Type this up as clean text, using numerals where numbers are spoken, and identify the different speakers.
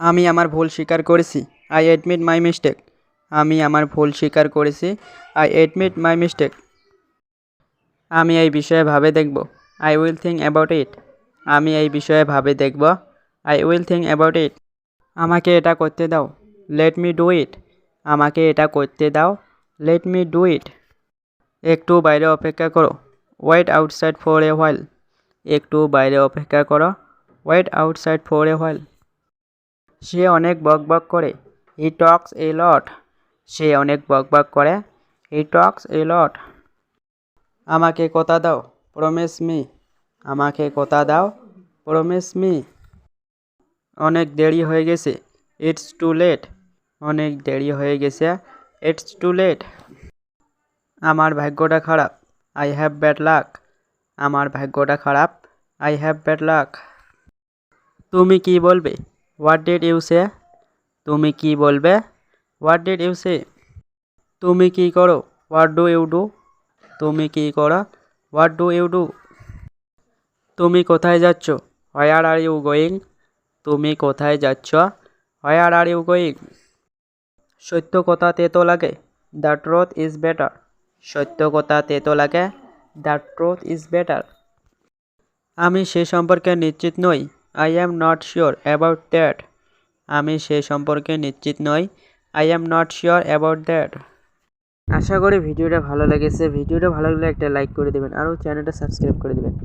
Speaker 1: আমি আমার ভুল স্বীকার করেছি। I admit my mistake. আমি আমার ভুল স্বীকার করেছি। I admit my mistake. আমি এই বিষয়ে ভাবে দেখব। I will think about it. আমি এই বিষয়ে ভাবে দেখব। I will think about it. আমাকে এটা করতে দাও। Let me do it. আমাকে এটা করতে দাও। Let me do it. একটু বাইরে অপেক্ষা করো। Wait outside for a while. একটু বাইরে অপেক্ষা করো। Wait outside for a while. সে অনেক বকবক করে। হি টক্স এ লট। সে অনেক বকবক করে। হি টক্স এ লট। আমাকে কথা দাও। Promise me. আমাকে কথা দাও। Promise me. অনেক দেরি হয়ে গেছে। It's too late. অনেক দেরি হয়ে গেছে। It's too late. আমার ভাগ্যটা খারাপ। I have bad luck. আমার ভাগ্যটা খারাপ। I have bad luck. তুমি কি বলবে? What did you say? তুমি কি বলবে? What did you say? তুমি কি করো? What do you do? তুমি কি করো? What do you do? তুমি কোথায় যাচ্ছ? Where are you going? তুমি কোথায় যাচ্ছ? Where are you going? সত্য কথা তেতো লাগে। The truth is better. সত্য কথা তেতো লাগে। The truth is better. আমি সে সম্পর্কে নিশ্চিত নই। I am not sure about that. আমি সে সম্পর্কে নিশ্চিত নই। I am not sure about that. আশা করি ভিডিওটা ভালো লেগেছে। ভিডিওটা ভালো লাগলে একটা লাইক করে দেবেন আর চ্যানেলটা সাবস্ক্রাইব করে দেবেন।